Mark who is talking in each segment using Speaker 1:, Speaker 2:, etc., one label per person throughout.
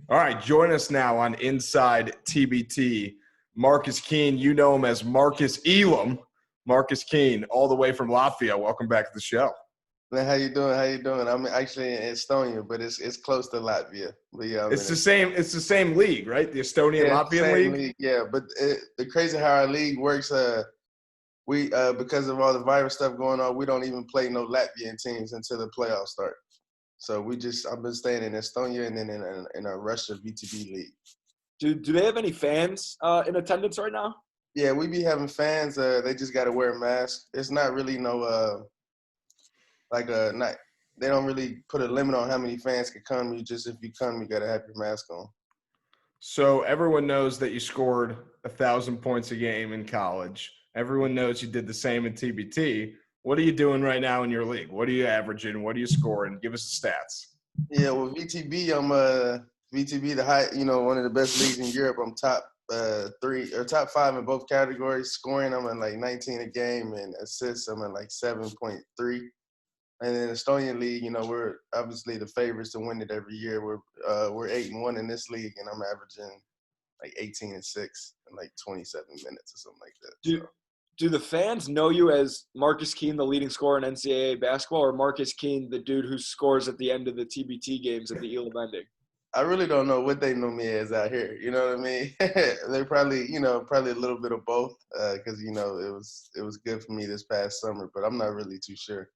Speaker 1: All right, join us now on Inside TBT. Marcus Keene, you know him as Marcus Elam. Marcus Keene, all the way from Latvia. Welcome back to the show.
Speaker 2: Man, how you doing? How you doing? I'm actually in Estonia, but it's close to Latvia. But yeah,
Speaker 1: It's the same league, right? The Estonian Latvian league.
Speaker 2: Yeah, but the crazy how our league works. We because of all the virus stuff going on, we don't even play no Latvian teams until the playoffs start. So I've been staying in Estonia and then in a Russia VTB league.
Speaker 3: Do they have any fans in attendance right now?
Speaker 2: Yeah, we be having fans. They just got to wear a mask. It's not really no they don't really put a limit on how many fans can come. If you come, you got to have your mask on.
Speaker 1: So everyone knows that you scored 1,000 points a game in college. Everyone knows you did the same in TBT. What are you doing right now in your league? What are you averaging? What are you scoring? Give us the stats.
Speaker 2: Yeah, well, VTB, I'm VTB, one of the best leagues in Europe. I'm top 3 or top 5 in both categories. Scoring, I'm at like 19 a game, and assists, I'm at like 7.3. And in the Estonian league, we're obviously the favorites to win it every year. We're 8-1 in this league, and I'm averaging like 18 and 6 in like 27 minutes or something like that.
Speaker 3: Do the fans know you as Marcus Keene, the leading scorer in NCAA basketball, or Marcus Keene, the dude who scores at the end of the TBT games at the Elam ending?
Speaker 2: I really don't know what they know me as out here. You know what I mean? They probably a little bit of both because, it was good for me this past summer, but I'm not really too sure.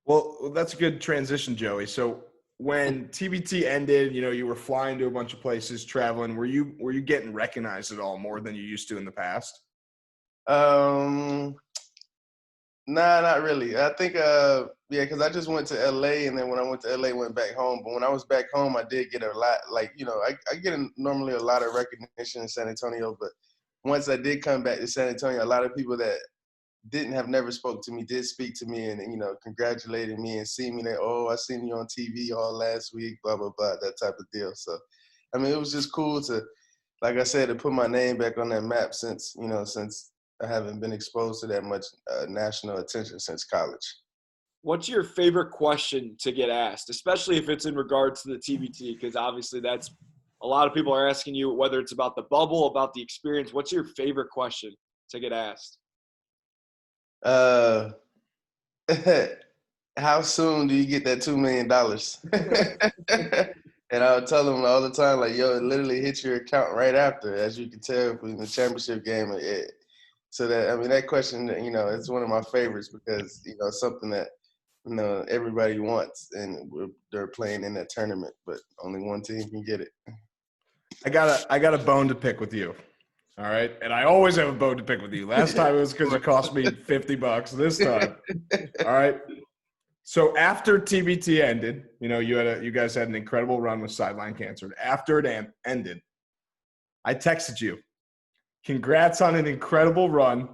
Speaker 1: Well, that's a good transition, Joey. So when TBT ended, you were flying to a bunch of places, traveling. Were you getting recognized at all more than you used to in the past?
Speaker 2: Nah, not really. I think, because I just went to LA, and then when I went to LA, went back home. But when I was back home, I did get a lot, I get normally a lot of recognition in San Antonio. But once I did come back to San Antonio, a lot of people that never spoke to me did speak to me and, congratulated me and see me there. Oh, I seen you on TV all last week, blah, blah, blah, that type of deal. So, I mean, it was just cool to, like I said, to put my name back on that map since I haven't been exposed to that much national attention since college.
Speaker 3: What's your favorite question to get asked, especially if it's in regards to the TBT? Because obviously that's a lot of people are asking you whether it's about the bubble, about the experience. What's your favorite question to get asked?
Speaker 2: How soon do you get that $2 million? And I'll tell them all the time, like, yo, it literally hits your account right after, as you can tell in the championship game. That question, it's one of my favorites because, it's something that, everybody wants, and they're playing in that tournament, but only one team can get it.
Speaker 1: I got a bone to pick with you. All right. And I always have a bone to pick with you. Last time it was because it cost me $50. This time. All right. So after TBT ended, you guys had an incredible run with Sideline Cancer. After it ended, I texted you. Congrats on an incredible run.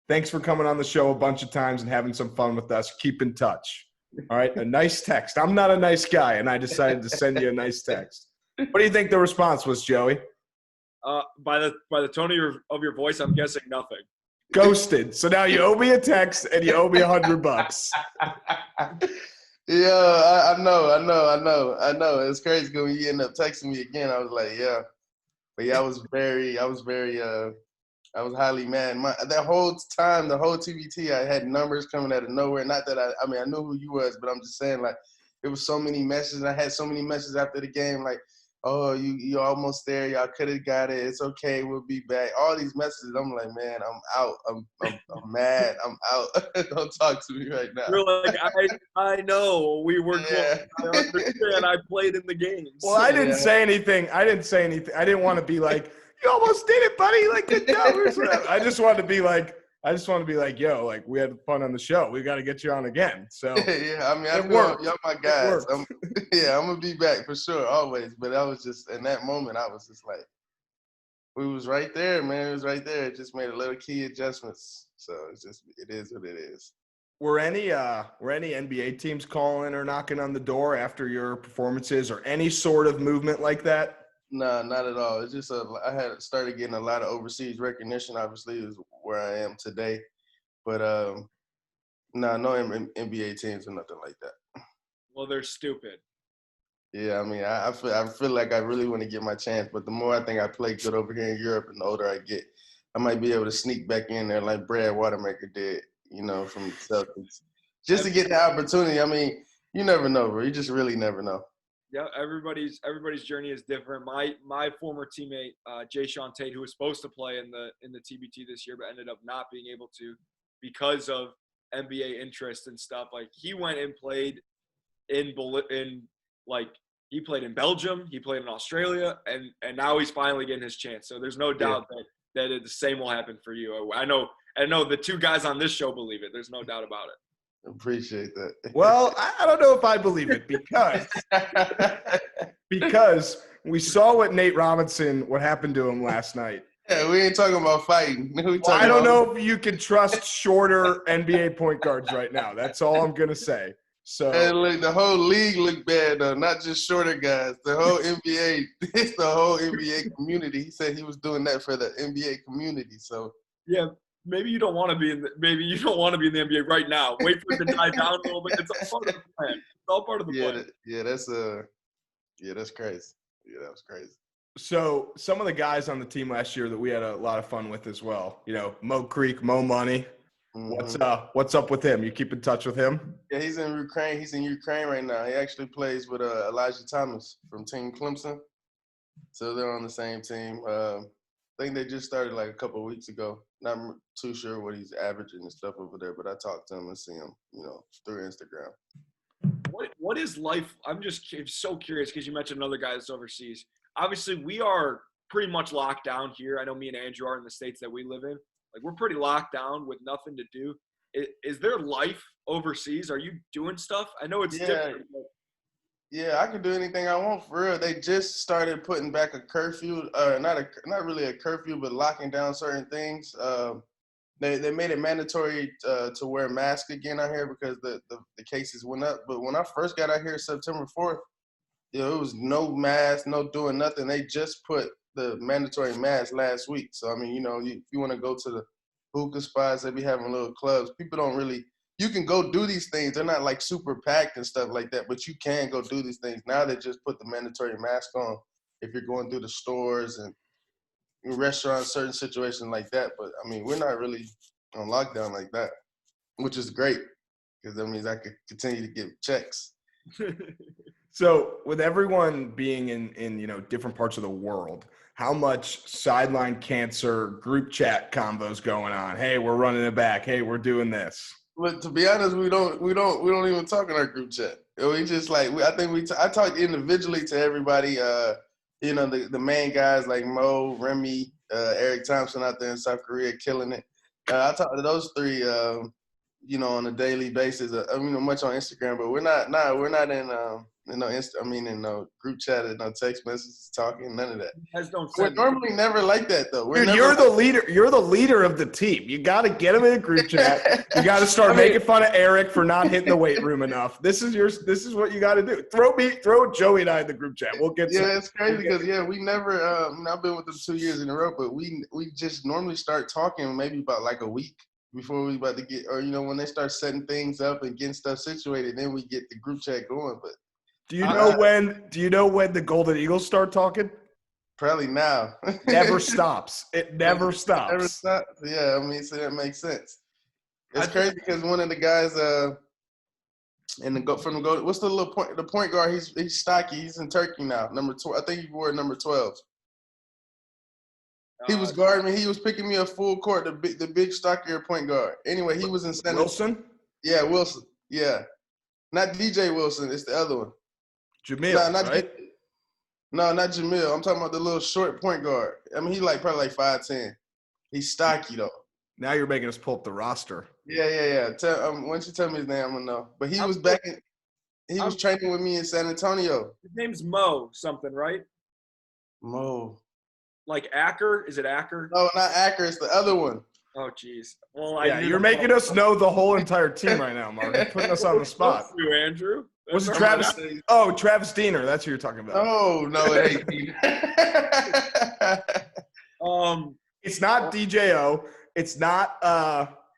Speaker 1: Thanks for coming on the show a bunch of times and having some fun with us. Keep in touch. All right. A nice text. I'm not a nice guy, and I decided to send you a nice text. What do you think the response was, Joey?
Speaker 3: By the tone of your voice, I'm guessing nothing.
Speaker 1: Ghosted. So now you owe me a text and you owe me $100.
Speaker 2: Yeah, I know. It's crazy because when you end up texting me again, I was like, yeah. But yeah, I was highly mad. That whole time, the whole TBT, I had numbers coming out of nowhere. Not that I knew who you was, but I'm just saying, like, it was so many messages. I had so many messages after the game, like, oh, you're almost there. Y'all could have got it. It's okay. We'll be back. All these messages. I'm like, man, I'm out. I'm mad. I'm out. Don't talk to me right now.
Speaker 3: You're like, I know we were close. I understand. I played in the games.
Speaker 1: Well, I didn't say anything. I didn't want to be like, you almost did it, buddy. Like, good job. I just wanted to be like, yo, like, we had fun on the show. We got to get you on again. So
Speaker 2: yeah, I know y'all my guys. I'm gonna be back for sure, always. But I was just in that moment, I was just like, we was right there, man. It was right there. It just made a little key adjustments. So it is what it is.
Speaker 1: Were any NBA teams calling or knocking on the door after your performances, or any sort of movement like that?
Speaker 2: No, not at all. It's just I had started getting a lot of overseas recognition. Obviously, is where I am today, but no NBA teams or nothing like that.
Speaker 3: Well, they're stupid.
Speaker 2: Yeah, I mean, I feel like I really want to get my chance, but the more I think I play good over here in Europe, and the older I get, I might be able to sneak back in there like Brad Watermaker did, from the Celtics, just to get the opportunity. I mean, you never know, bro. You just really never know.
Speaker 3: Yeah, everybody's journey is different. My former teammate Jay Sean Tate, who was supposed to play in the TBT this year, but ended up not being able to because of NBA interest and stuff. Like he went and played he played in Belgium, he played in Australia, and now he's finally getting his chance. So there's no doubt that the same will happen for you. I know the two guys on this show believe it. There's no doubt about it.
Speaker 2: Appreciate that.
Speaker 1: Well, I don't know if I believe it because we saw what happened to him last night.
Speaker 2: Yeah, we ain't talking about fighting.
Speaker 1: I don't know if you can trust shorter NBA point guards right now. That's all I'm gonna say. So
Speaker 2: and look, the whole league looked bad though, not just shorter guys. The whole NBA, it's the whole NBA community. He said he was doing that for the NBA community. So
Speaker 3: yeah, maybe you don't want to be in the NBA right now. Wait for it to die down a little bit. It's all part of the plan. It's all part of the plan.
Speaker 2: That's crazy. Yeah, that was crazy.
Speaker 1: So some of the guys on the team last year that we had a lot of fun with as well. Mo Creek, Mo Money.
Speaker 2: Mm-hmm.
Speaker 1: What's up with him? You keep in touch with him?
Speaker 2: Yeah, he's in Ukraine. He's in Ukraine right now. He actually plays with Elijah Thomas from Team Clemson. So they're on the same team. I think they just started like a couple of weeks ago. Not too sure what he's averaging and stuff over there, but I talked to him and see him, through Instagram.
Speaker 3: What is life? I'm so curious because you mentioned another guy that's overseas. Obviously, we are pretty much locked down here. I know me and Andrew are in the states that we live in. Like we're pretty locked down with nothing to do. Is there life overseas? Are you doing stuff? I know it's different. But...
Speaker 2: Yeah, I can do anything I want for real. They just started putting back a curfew, not really a curfew, but locking down certain things. They made it mandatory to wear masks again out here because the cases went up. But when I first got out here September 4th, it was no mask, no doing nothing. They just put the mandatory mask last week. So, I mean, if you want to go to the hookah spots, they be having little clubs. People don't really – you can go do these things. They're not like super packed and stuff like that, but you can go do these things. Now they just put the mandatory mask on if you're going through the stores and restaurants, certain situations like that. But, I mean, we're not really on lockdown like that, which is great because that means I could continue to get checks.
Speaker 1: So with everyone being in different parts of the world, how much Sideline Cancer group chat combos going on? Hey, we're running it back. Hey, we're doing this.
Speaker 2: But to be honest, we don't even talk in our group chat. We just I talk individually to everybody. The main guys like Mo, Remy, Eric Thompson out there in South Korea killing it. I talk to those three, on a daily basis. Much on Instagram, but we're not in no group chat and no text messages talking, none of that. We're normally never like that though.
Speaker 1: You're the leader. You're the leader of the team. You got to get them in a group chat. You got to start making fun of Eric for not hitting the weight room enough. This is what you got to do. Throw Joey and I in the group chat. We'll get.
Speaker 2: Yeah, it's crazy because we never. I've been with them 2 years in a row, but we just normally start talking maybe about like a week before we about to get, or when they start setting things up and getting stuff situated, then we get the group chat going. But
Speaker 1: do you know when the Golden Eagles start talking?
Speaker 2: Probably now.
Speaker 1: Never stops. It never stops.
Speaker 2: Never stops. Yeah, so that makes sense. It's crazy because one of the guys what's the point guard? He's stocky. He's in Turkey now. Number 12. I think he wore number 12. He was guarding me. He was picking me up full court. The big stockier point guard. Anyway, he was in center.
Speaker 1: Wilson.
Speaker 2: Yeah, Wilson. Yeah, not DJ Wilson. It's the other one.
Speaker 1: Jamil, right?
Speaker 2: No, not Jamil. I'm talking about the little short point guard. I mean, he probably like 5'10". He's stocky though.
Speaker 1: Now you're making us pull up the roster.
Speaker 2: Yeah. Once you tell me his name, I'm gonna know. But he was was training with me in San Antonio.
Speaker 3: His name's Mo something, right?
Speaker 2: Mo.
Speaker 3: Like Acker? Is it Acker?
Speaker 2: No, not Acker. It's the other one.
Speaker 3: Oh, jeez. Well,
Speaker 1: you're making us know the whole entire team right now, Mark. You're putting us on the spot.
Speaker 3: You, Andrew.
Speaker 1: Was it Travis? Oh, Travis Diener. That's who you're talking about.
Speaker 2: No, it ain't Diener.
Speaker 1: It's not DJO. It's not.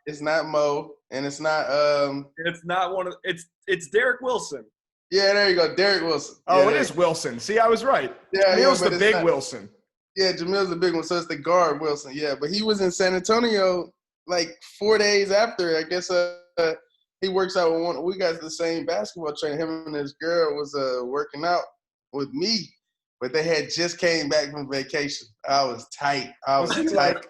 Speaker 2: It's not Mo, and it's not.
Speaker 3: It's not one of. It's Derek Wilson.
Speaker 2: Yeah, there you go, Derek Wilson.
Speaker 1: Oh,
Speaker 2: Yeah,
Speaker 1: it is Wilson. See, I was right.
Speaker 2: Yeah,
Speaker 1: Jamil's
Speaker 2: but
Speaker 1: the
Speaker 2: it's
Speaker 1: big
Speaker 2: not,
Speaker 1: Wilson.
Speaker 2: Yeah, Jamil's the big one, so it's the guard Wilson. Yeah, but he was in San Antonio like 4 days after. I guess he works out with one. We got the same basketball trainer. Him and his girl was working out with me, but they had just came back from vacation. I was tight.
Speaker 1: Was he like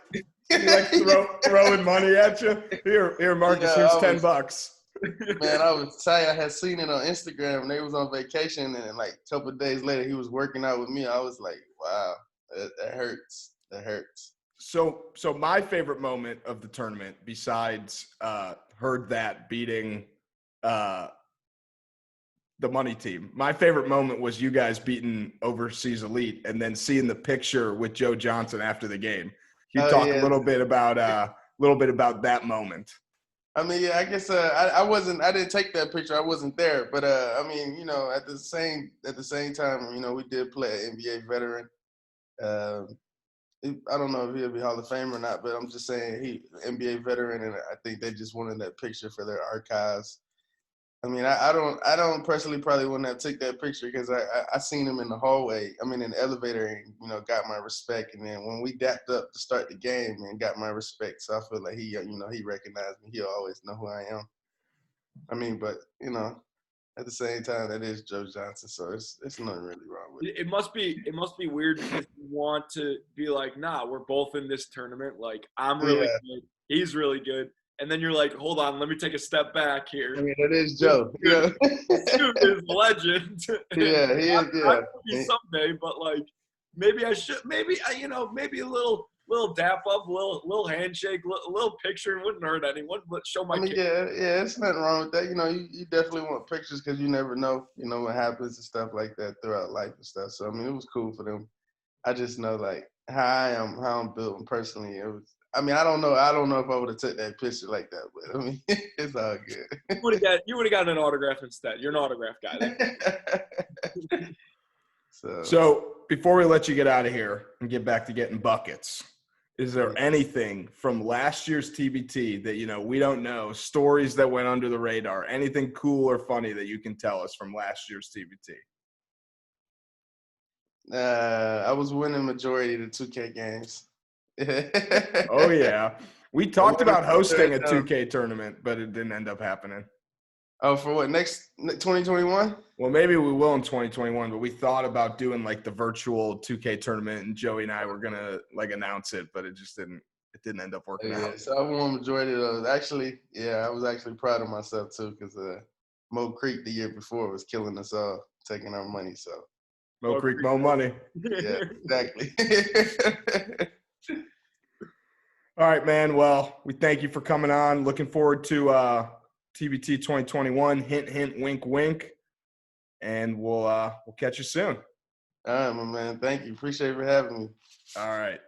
Speaker 1: throwing money at you? Here, Marcus.
Speaker 2: Yeah,
Speaker 1: Here's $10.
Speaker 2: Man, I was tight. I had seen it on Instagram, and they was on vacation, and like a couple of days later, he was working out with me. I was like, wow, that hurts. That hurts.
Speaker 1: So my favorite moment of the tournament, besides Heard That beating the money team, my favorite moment was you guys beating Overseas Elite, and then seeing the picture with Joe Johnson after the game. Can you talk a little bit about that moment?
Speaker 2: I mean, yeah, I guess I didn't take that picture. I wasn't there, but I mean, you know, at the same time, you know, we did play an NBA veteran. I don't know if he'll be Hall of Fame or not, but I'm just saying he NBA veteran, and I think they just wanted that picture for their archives. I mean, I don't personally probably wouldn't have took that picture because I seen him in the hallway. I mean, in the elevator, and you know, got my respect. And then when we dapped up to start the game, and got my respect, so I feel like he recognized me. He'll always know who I am. I mean, but you know, at the same time, that is Joe Johnson, so it's nothing really wrong with it.
Speaker 3: It must be weird because you want to be like, nah, we're both in this tournament. Like, I'm really good, he's really good. And then you're like, hold on, let me take a step back here.
Speaker 2: I mean, that is Joe.
Speaker 3: Dude is a legend.
Speaker 2: Yeah, he is. Yeah,
Speaker 3: I could be someday, but like, maybe I should. Maybe maybe a little dap up, little handshake, little picture wouldn't hurt anyone. But show my.
Speaker 2: yeah, it's nothing wrong with that. You know, you definitely want pictures because you never know, you know, what happens and stuff like that throughout life and stuff. So I mean, it was cool for them. I just know like how I'm built personally. It was. I mean, I don't know if I would have took that picture like that, but I mean, it's all good.
Speaker 3: You would have gotten an autograph instead. You're an autograph guy.
Speaker 1: So before we let you get out of here and get back to getting buckets, is there anything from last year's TBT that, you know, we don't know, stories that went under the radar, anything cool or funny that you can tell us from last year's TBT?
Speaker 2: I was winning majority of the 2K games.
Speaker 1: Oh, yeah. We talked about hosting a 2K tournament, but it didn't end up happening.
Speaker 2: Oh, for what, next 2021?
Speaker 1: Well, maybe we will in 2021, but we thought about doing like the virtual 2K tournament, and Joey and I were going to like announce it, but it didn't end up working out.
Speaker 2: So I won majority of those. Actually, I was actually proud of myself too, because Mo Creek the year before was killing us all, taking our money. So
Speaker 1: Mo Creek, Mo money.
Speaker 2: Yeah, exactly.
Speaker 1: All right, man. Well, we thank you for coming on. Looking forward to TBT 2021. Hint, hint, wink, wink. And we'll catch you soon.
Speaker 2: All right, my man. Thank you. Appreciate you for having me.
Speaker 1: All right.